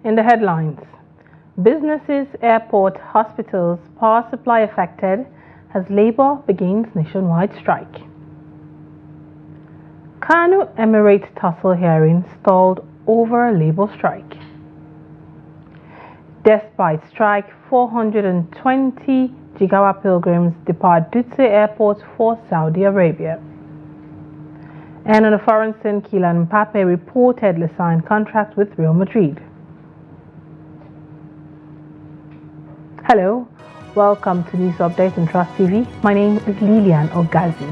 In the headlines, businesses, airport, hospitals, power supply affected as Labour begins nationwide strike. Kano Emirates tussle hearing stalled over Labour strike. Despite strike, 420 Jigawa pilgrims depart Dutse Airport for Saudi Arabia. And on a foreign scene, Kylian Mbappe reportedly signed contract with Real Madrid. Hello, welcome to News Updates on Trust TV. My name is Lilian Ogazi.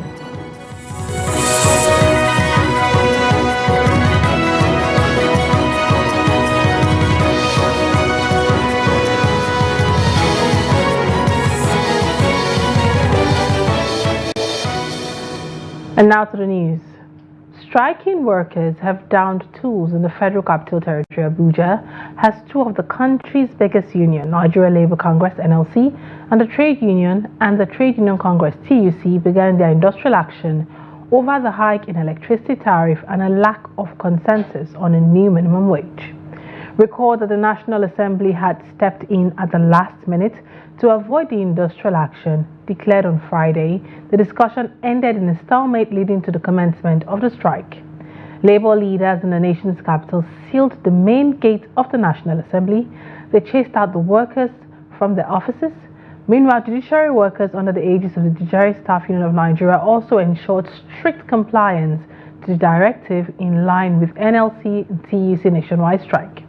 And now to the news. Striking workers have downed tools in the Federal Capital Territory, Abuja, as two of the country's biggest union, Nigeria Labour Congress (NLC) and the Trade Union Congress (TUC) began their industrial action over the hike in electricity tariff and a lack of consensus on a new minimum wage. Recall that the National Assembly had stepped in at the last minute to avoid the industrial action declared on Friday. The discussion ended in a stalemate leading to the commencement of the strike. Labour leaders in the nation's capital sealed the main gate of the National Assembly. They chased out the workers from their offices. Meanwhile, judiciary workers under the aegis of the Judiciary Staff Union of Nigeria also ensured strict compliance to the directive in line with NLC and TUC nationwide strike.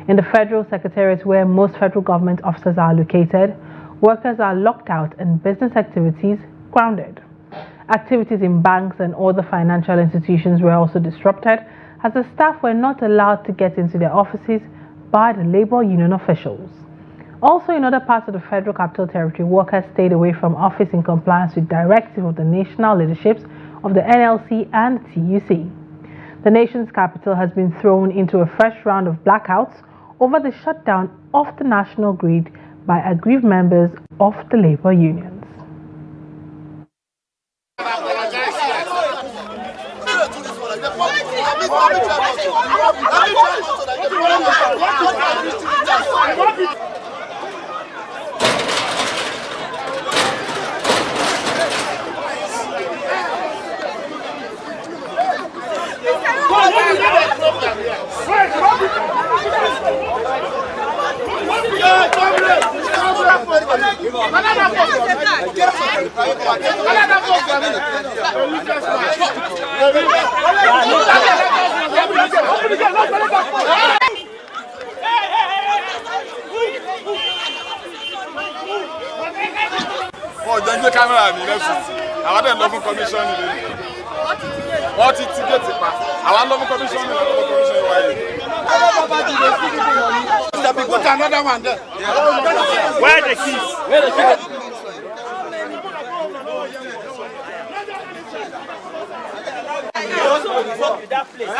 In the Federal Secretariat, where most federal government offices are located, workers are locked out and business activities grounded. Activities in banks and other financial institutions were also disrupted as the staff were not allowed to get into their offices by the labor union officials. Also, in other parts of the Federal Capital Territory, workers stayed away from office in compliance with directive of the national leaderships of the NLC and TUC. The nation's capital has been thrown into a fresh round of blackouts over the shutdown of the national grid by aggrieved members of the labor unions. Oh, then the camera, I want a local commission. What it to get it back? I want local commission. Put another one there. Where the keys? Where the keys? That place.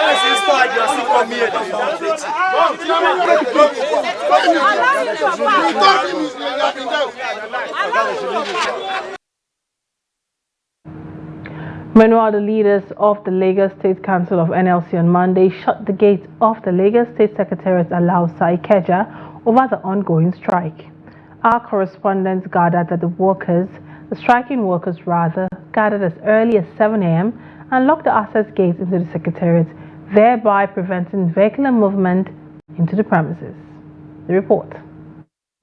Meanwhile, the leaders of the Lagos State Council of NLC on Monday shut the gate of the Lagos State Secretariat Alausa Ikeja over the ongoing strike. Our correspondents gathered that the striking workers gathered as early as 7 a.m. and locked the access gates into the Secretariat, thereby preventing vehicular movement into the premises. The report.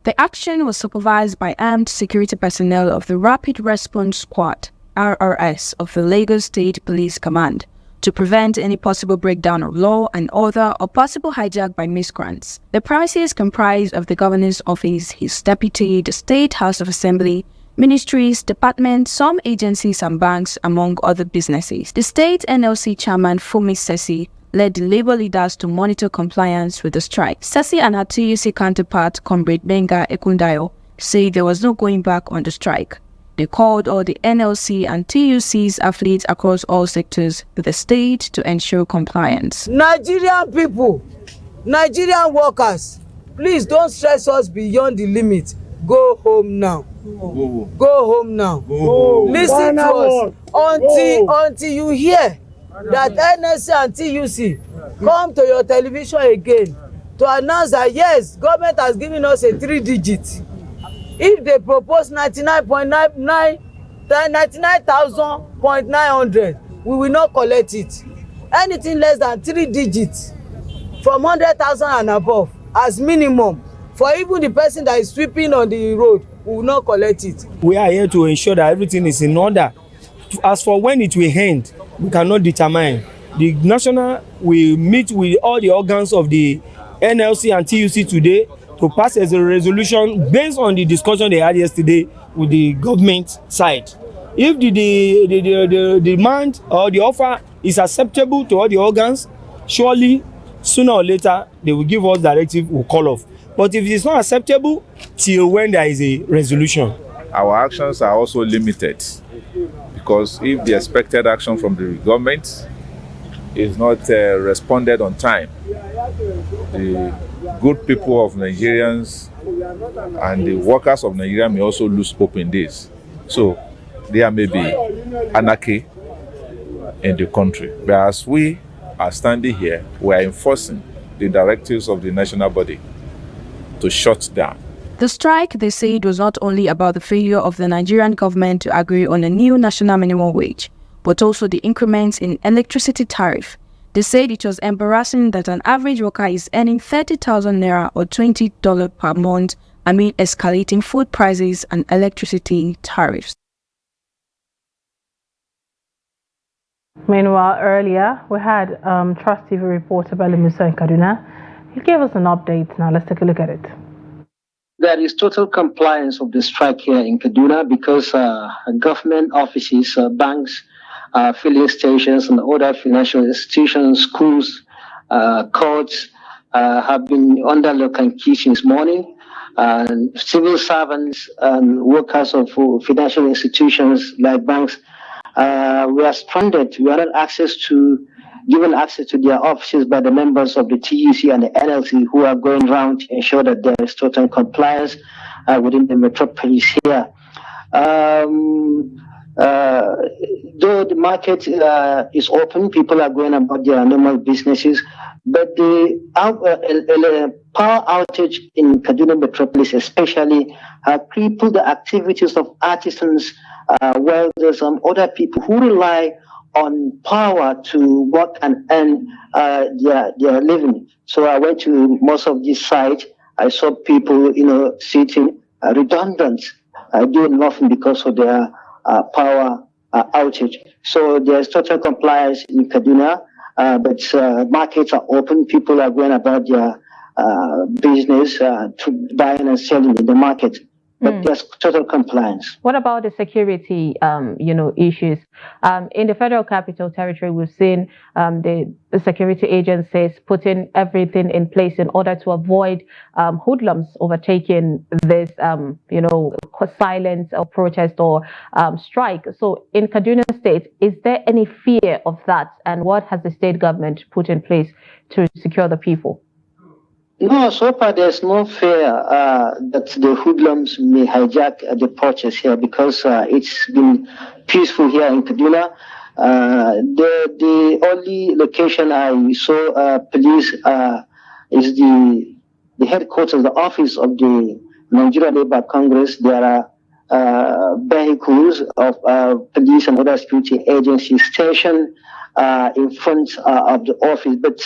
The action was supervised by armed security personnel of the Rapid Response Squad, RRS, of the Lagos State Police Command to prevent any possible breakdown of law and order or possible hijack by miscreants. The premises comprise of the Governor's Office, his deputy, the State House of Assembly, ministries, departments, some agencies and banks, among other businesses. The state NLC chairman, Fumi Sesi, led the labor leaders to monitor compliance with the strike. Sesi and her TUC counterpart, Comrade Benga Ekundayo, said there was no going back on the strike. They called all the NLC and TUC's athletes across all sectors to the state to ensure compliance. Nigerian people, Nigerian workers, please don't stress us beyond the limit. Go home now. Go home now. Listen to us until you hear that NSC and TUC come to your television again to announce that yes, government has given us a 3 digit. If they propose 99,900, we will not collect it. Anything less than 3 digits from 100,000 and above as minimum for even the person that is sweeping on the road, we will not collect it. We are here to ensure that everything is in order. As for when it will end, we cannot determine. The national will meet with all the organs of the NLC and TUC today to pass as a resolution based on the discussion they had yesterday with the government side. If the demand or the offer is acceptable to all the organs, surely sooner or later they will give us directive, we'll call off. But if it is not acceptable, till when there is a resolution. Our actions are also limited because if the expected action from the government is not responded on time, the good people of Nigerians and the workers of Nigeria may also lose hope in this. So there may be anarchy in the country. But as we are standing here, we are enforcing the directives of the national body to shut down. The strike, they said, was not only about the failure of the Nigerian government to agree on a new national minimum wage, but also the increments in electricity tariff. They said it was embarrassing that an average worker is earning 30,000 naira or $20 per month amid escalating food prices and electricity tariffs. Meanwhile, earlier, we had Trust TV reporter Bello Musa in Kaduna. He gave us an update. Now, let's take a look at it. There is total compliance of the strike here in Kaduna because government offices, banks, filling stations and other financial institutions, schools, courts have been under lock and key since morning. Civil servants and workers of financial institutions like banks, we are stranded. We are not given access to their offices by the members of the TUC and the NLC who are going around to ensure that there is total compliance within the metropolis here. Though the market is open, people are going about their normal businesses, but the power outage in Kaduna metropolis especially crippled the activities of artisans, welders, and other people who rely on power to work and earn their living. So I went to most of these sites. I saw people, sitting redundant, doing nothing because of their power outage. So there's total compliance in Kaduna, but markets are open. People are going about their business to buying and selling in the market. But there's total compliance. What about the security, issues? In the Federal Capital Territory, we've seen the security agencies putting everything in place in order to avoid hoodlums overtaking this, silence or protest or strike. So in Kaduna State, is there any fear of that? And what has the state government put in place to secure the people? No, so far there's no fear that the hoodlums may hijack the purchase here because it's been peaceful here in Kaduna. The only location I saw police is the headquarters, the office of the Nigeria Labour Congress. There are vehicles of police and other security agencies stationed in front of the office, but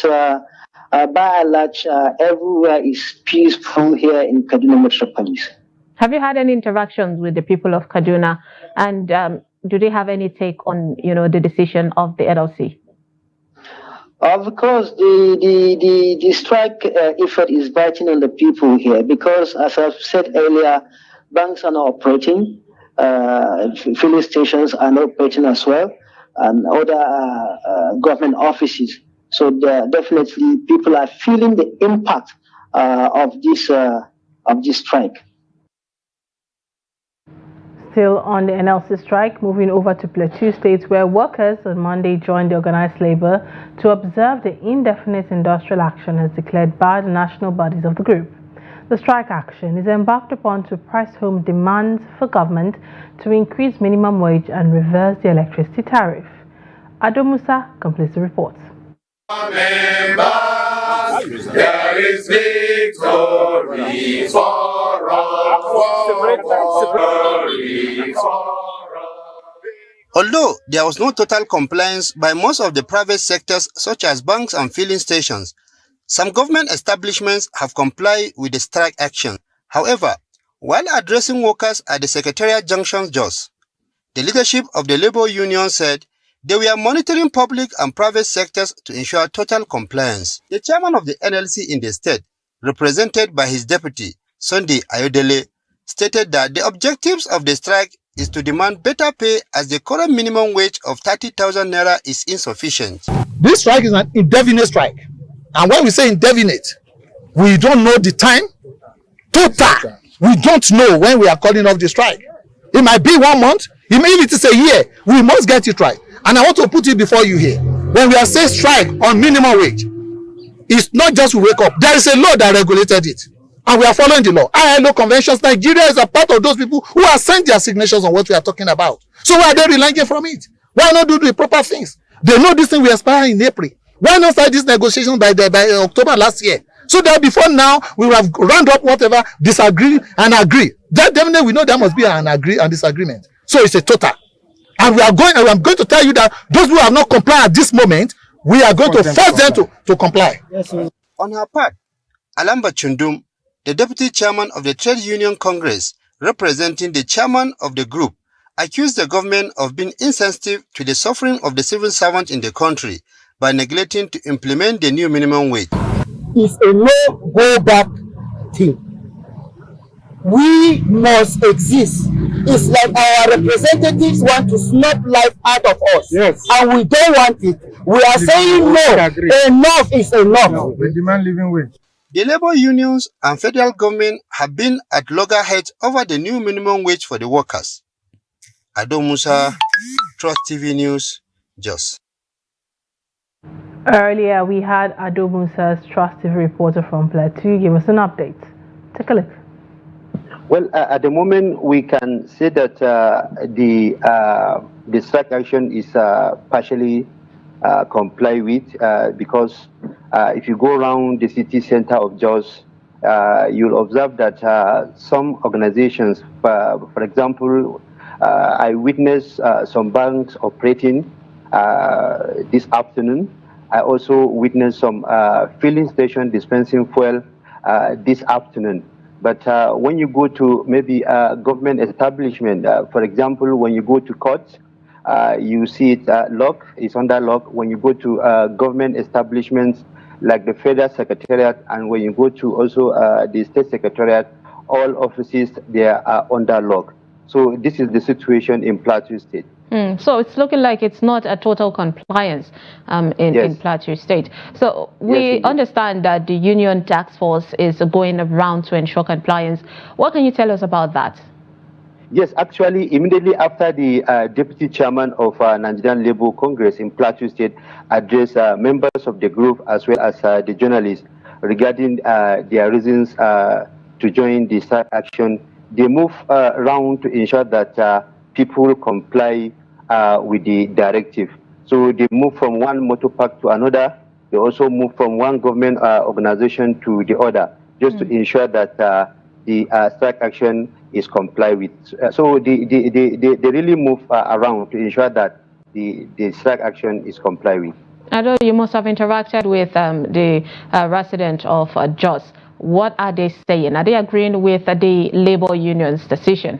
by and large, everywhere is peaceful here in Kaduna metropolis. Have you had any interactions with the people of Kaduna, and do they have any take on, the decision of the NLC? Of course, the strike effort is biting on the people here because, as I've said earlier, banks are not operating, filling stations are not operating as well, and other government offices. So definitely people are feeling the impact of this strike. Still on the NLC strike, moving over to Plateau State, where workers on Monday joined the organized labor to observe the indefinite industrial action as declared by the national bodies of the group. The strike action is embarked upon to press home demands for government to increase minimum wage and reverse the electricity tariff. Ado Musa completes the report. Members There is victory for all. Victory for all. Although there was no total compliance by most of the private sectors such as banks and filling stations, some government establishments have complied with the strike action. However, while addressing workers at the Secretariat Junction Jos, the leadership of the labor union said they were monitoring public and private sectors to ensure total compliance. The chairman of the NLC in the state, represented by his deputy, Sunday Ayodele, stated that the objectives of the strike is to demand better pay as the current minimum wage of 30,000 naira is insufficient. This strike is an indefinite strike. And when we say indefinite, we don't know the time. Total. We don't know when we are calling off the strike. It might be 1 month. If it is a year, we must get it right. And I want to put it before you here. When we are saying strike on minimum wage, it's not just we wake up. There is a law that regulated it. And we are following the law. ILO conventions, Nigeria is a part of those people who have sent their signatures on what we are talking about. So why are they relying from it? Why not do the proper things? They know this thing will expire in April. Why not start this negotiation by October last year? So that before now, we will have round up whatever, disagree and agree. That definitely we know there must be an agree and disagreement. So it's a total. And I'm going to tell you that those who have not complied at this moment, we are going to force them to comply. Yes, on her part, Alamba Chundum, the deputy chairman of the Trade Union Congress, representing the chairman of the group, accused the government of being insensitive to the suffering of the civil servants in the country by neglecting to implement the new minimum wage. It's a no go back thing. We must exist. It's like our representatives want to snap life out of us. Yes. And we don't want it. We are saying no. Enough is enough. No, we demand living wage. The labor unions and federal government have been at loggerheads over the new minimum wage for the workers. Ado Musa, Trust TV News, Jos. Earlier, we had Ado Musa's Trust TV reporter from Plateau give us an update. Take a look. Well, at the moment, we can say that the strike action is partially complied with because if you go around the city center of Jos, you'll observe that some organizations, for example, I witnessed some banks operating this afternoon. I also witnessed some filling station dispensing fuel this afternoon. But when you go to maybe a government establishment, for example, when you go to courts, you see it locked, it's under lock. When you go to government establishments like the Federal Secretariat, and when you go to also the State Secretariat, all offices, they are under lock. So this is the situation in Plateau State. So it's looking like it's not a total compliance in Plateau State. So we understand that the union task force is going around to ensure compliance. What can you tell us about that? Yes, actually, immediately after the deputy chairman of Nigerian Labour Congress in Plateau State addressed members of the group as well as the journalists regarding their reasons to join the strike action, they move around to ensure that people comply with the directive. So they move from one motor park to another. They also move from one government organization to the other, just to ensure that the strike action is complied with. So they really move around to ensure that the strike action is complied with. Ado, you must have interacted with the resident of Jos. What are they saying? Are they agreeing with the labor union's decision?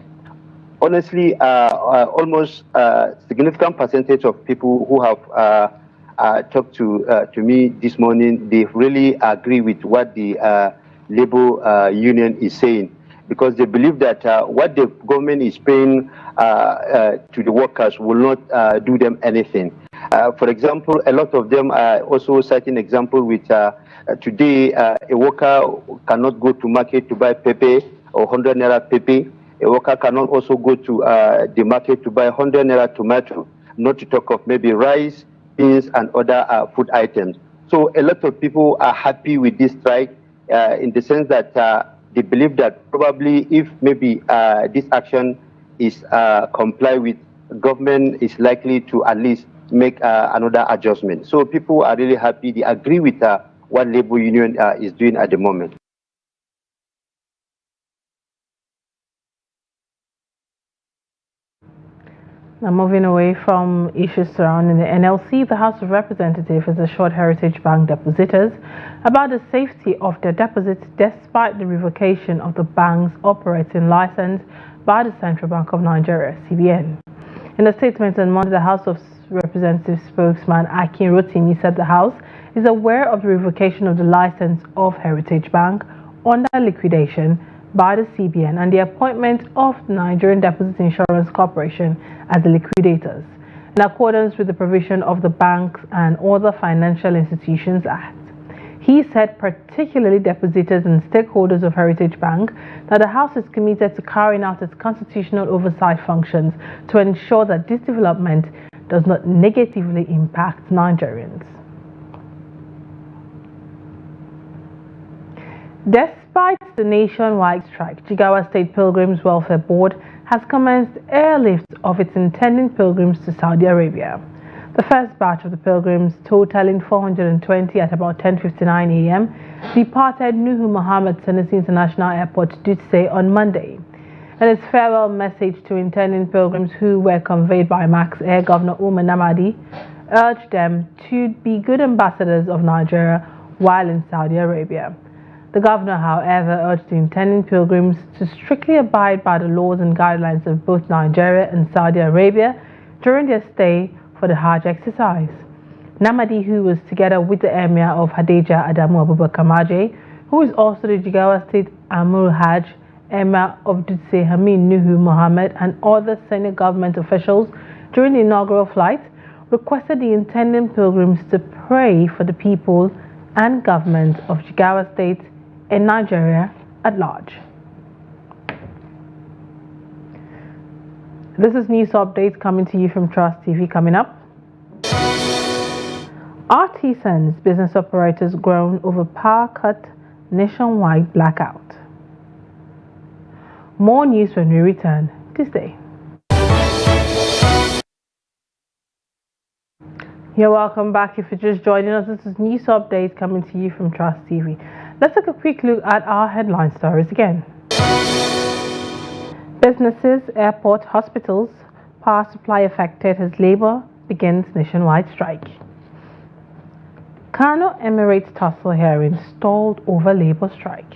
Honestly, almost a significant percentage of people who have talked to me this morning, they really agree with what the labor union is saying, because they believe that what the government is paying to the workers will not do them anything. For example, a lot of them are also citing example with today a worker cannot go to market to buy pepper or 100 naira pepper. A worker cannot also go to the market to buy 100 naira tomato, not to talk of maybe rice, beans, and other food items. So a lot of people are happy with this strike in the sense that they believe that probably if maybe this action is complied with, government is likely to at least make another adjustment. So people are really happy. They agree with what labor union is doing at the moment. Now, moving away from issues surrounding the NLC, the House of Representatives has assured Heritage Bank depositors about the safety of their deposits despite the revocation of the bank's operating license by the Central Bank of Nigeria, CBN. In a statement on Monday, the House of Representatives spokesman Akin Rotimi said the House is aware of the revocation of the license of Heritage Bank under liquidation by the CBN and the appointment of the Nigerian Deposit Insurance Corporation as the liquidators, in accordance with the provision of the Banks and Other Financial Institutions Act. He said particularly depositors and stakeholders of Heritage Bank that the House is committed to carrying out its constitutional oversight functions to ensure that this development does not negatively impact Nigerians. Despite the nationwide strike, Jigawa State Pilgrims Welfare Board has commenced airlift of its intending pilgrims to Saudi Arabia. The first batch of the pilgrims, totaling 420 at about 10:59 a.m., departed Nuhu Mohammed Sanusi International Airport Dutse on Monday. In its farewell message to intending pilgrims who were conveyed by Max Air, Governor Umar Namadi urged them to be good ambassadors of Nigeria while in Saudi Arabia. The governor, however, urged the intending pilgrims to strictly abide by the laws and guidelines of both Nigeria and Saudi Arabia during their stay for the Hajj exercise. Namadi, who was together with the Emir of Hadejia Adamu Abubakar Maje, who is also the Jigawa State Amur Hajj, Emir of Dutse Hamid Nuhu Mohammed, and other senior government officials during the inaugural flight, requested the intending pilgrims to pray for the people and government of Jigawa State and Nigeria at large. This is news updates coming to you from Trust TV. Coming up, artisans, business operators groan over power cut, nationwide blackout. More news when we return this day. You're welcome back if you're just joining us. This is news updates coming to you from Trust TV. Let's take a quick look at our headline stories again. Businesses, airport, hospitals, power supply affected as Labour begins nationwide strike. Kano Emirates tussle hearing stalled over Labour strike.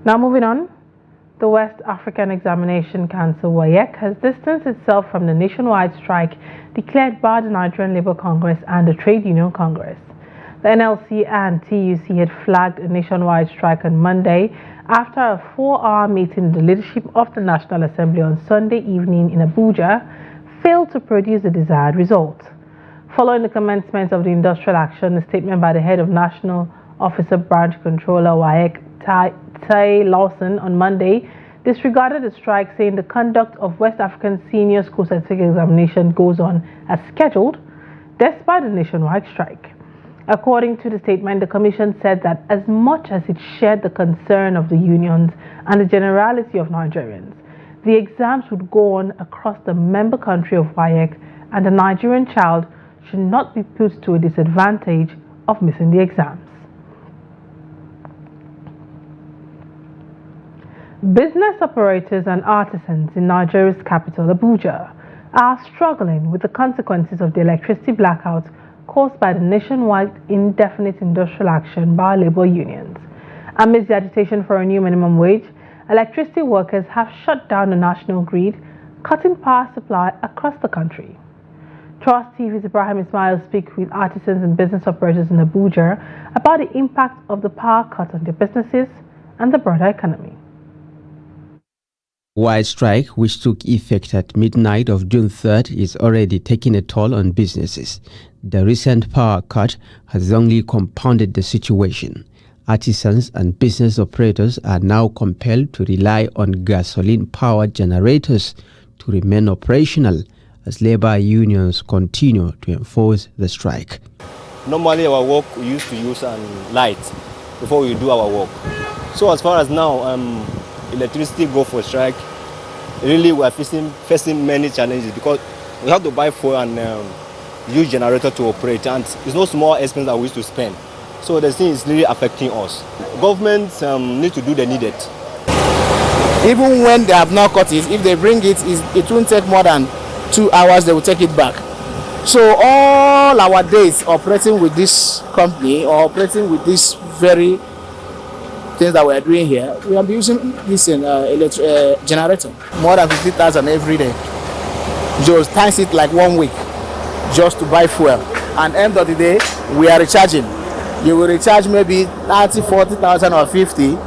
Now moving on, the West African Examination Council WAEC has distanced itself from the nationwide strike declared by the Nigerian Labour Congress and the Trade Union Congress. The NLC and TUC had flagged a nationwide strike on Monday after a 4-hour meeting. The leadership of the National Assembly on Sunday evening in Abuja failed to produce the desired result. Following the commencement of the industrial action, a statement by the head of National Officer Branch Controller WAEC, Tai Lawson, on Monday disregarded the strike, saying the conduct of West African Senior School Certificate Examination goes on as scheduled despite the nationwide strike. According to the statement, the Commission said that as much as it shared the concern of the unions and the generality of Nigerians, the exams would go on across the member country of WAEC, and the Nigerian child should not be put to a disadvantage of missing the exams. Business operators and artisans in Nigeria's capital, Abuja, are struggling with the consequences of the electricity blackout caused by the nationwide indefinite industrial action by labor unions. Amidst the agitation for a new minimum wage, electricity workers have shut down the national grid, cutting power supply across the country. Trust TV's Ibrahim Ismail speaks with artisans and business operators in Abuja about the impact of the power cut on their businesses and the broader economy. Wide strike, which took effect at midnight of June 3rd, is already taking a toll on businesses. The recent power cut has only compounded the situation. Artisans and business operators are now compelled to rely on gasoline-powered generators to remain operational as labor unions continue to enforce the strike. Normally our work, we used to use light before we do our work. So as far as now, electricity go for strike, really we are facing many challenges because we have to buy fuel and use generator to operate, and it's no small expense that we used to spend. So the thing is really affecting us. Government need to do the needed. Even when they have not cut it, if they bring it, it won't take more than 2 hours, they will take it back. So all our days operating with this company or operating with this very things that we are doing here, we are using this generator. More than 50,000 every day. Just times it like 1 week just to buy fuel. And end of the day, we are recharging. You will recharge maybe 30, 40,000 or 50.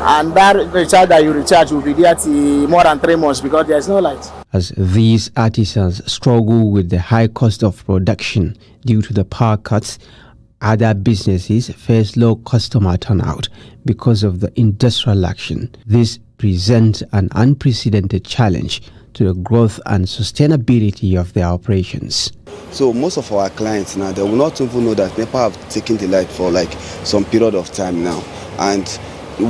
And that recharge that you recharge will be there till more than 3 months because there's no light. As these artisans struggle with the high cost of production due to the power cuts, other businesses face low customer turnout because of the industrial action. This presents an unprecedented challenge to the growth and sustainability of their operations. So most of our clients now, they will not even know that NEPA have taken the light for like some period of time now. And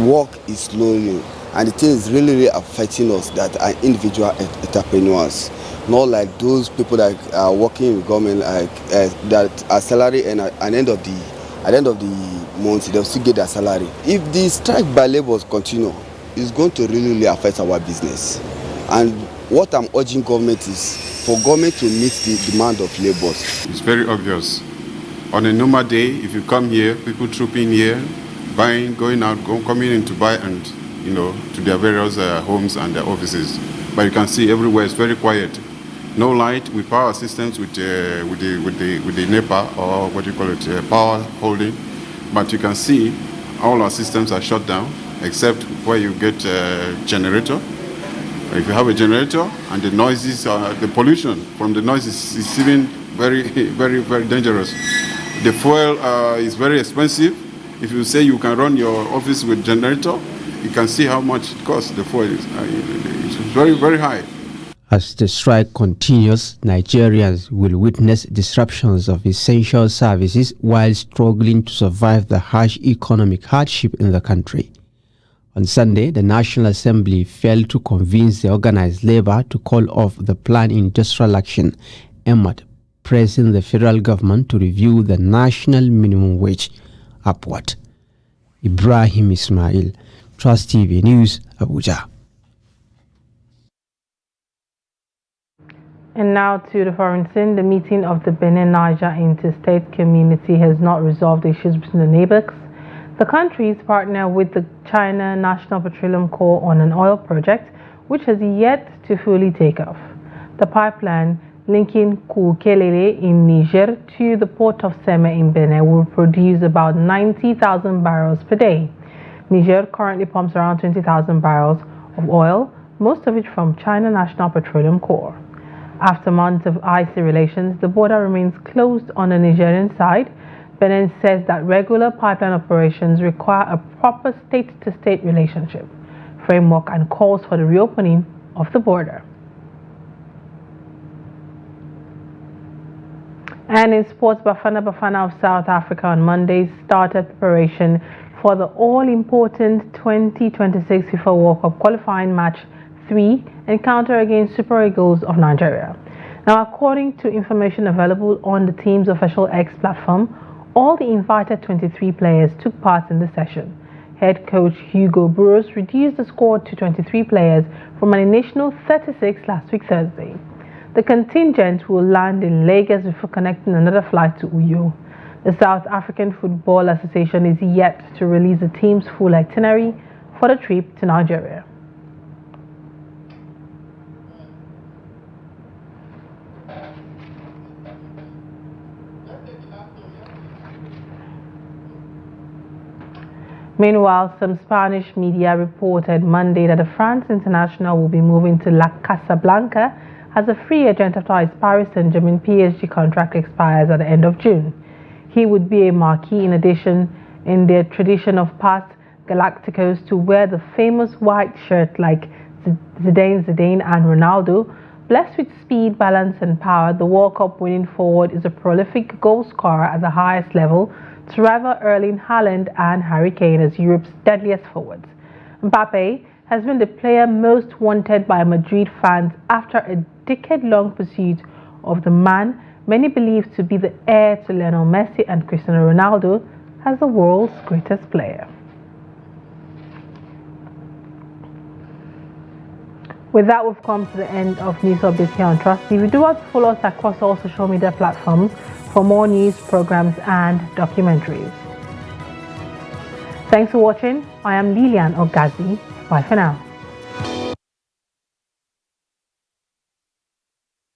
work is slowly, and it is really affecting us that are individual entrepreneurs, not like those people that are working with government, like that are salary, and at the end of the month they'll still get their salary. If the strike by labours continue, it's going to really affect our business. And what I'm urging government is for government to meet the demand of labours. It's very obvious. On a normal day, if you come here, people trooping here, buying, going out, coming in to buy, and to their various homes and their offices. But you can see everywhere it's very quiet. No light. We power systems with the NEPA, or what you call it, power holding. But you can see all our systems are shut down except where you get a generator. If you have a generator and the noises, the pollution from the noises is even very, very, very dangerous. The fuel is very expensive. If you say you can run your office with generator, you can see how much it costs. The fuel is it's very, very high. As the strike continues, Nigerians will witness disruptions of essential services while struggling to survive the harsh economic hardship in the country. On Sunday, the National Assembly failed to convince the organized labor to call off the planned industrial action aimed pressing the federal government to review the national minimum wage upward. Ibrahim Ismail, Trust TV News, Abuja. And now to the foreign scene. The meeting of the Benin-Niger interstate community has not resolved issues between the neighbors. The countries partner with the China National Petroleum Corps on an oil project which has yet to fully take off. The pipeline linking Kukelele in Niger to the port of Seme in Benin will produce about 90,000 barrels per day. Niger currently pumps around 20,000 barrels of oil, most of it from China National Petroleum Corps. After months of icy relations, the border remains closed on the Nigerian side. Benin says that regular pipeline operations require a proper state-to-state relationship framework and calls for the reopening of the border. And in sports, Bafana Bafana of South Africa on Monday started preparation for the all-important 2026 FIFA World Cup qualifying match 3 encounter against Super Eagles of Nigeria. Now, according to information available on the team's official X platform, all the invited 23 players took part in the session. Head coach Hugo Burrows reduced the squad to 23 players from an initial 36 last week Thursday. The contingent will land in Lagos before connecting another flight to Uyo. The South African Football Association is yet to release the team's full itinerary for the trip to Nigeria. Meanwhile, some Spanish media reported Monday that the France international will be moving to La Casablanca as a free agent after his Paris Saint-Germain PSG contract expires at the end of June. He would be a marquee in addition in their tradition of past Galacticos to wear the famous white shirt like Zidane and Ronaldo. Blessed with speed, balance and power, the World Cup winning forward is a prolific goal scorer at the highest level to rival Erling Haaland and Harry Kane as Europe's deadliest forwards. Mbappe has been the player most wanted by Madrid fans after a decade-long pursuit of the man many believe to be the heir to Lionel Messi and Cristiano Ronaldo as the world's greatest player. With that, we've come to the end of News Updates here on Trust TV. Do want to follow us across all social media platforms for more news, programs, and documentaries. Thanks for watching. I am Lilian Ogazi. Bye for now.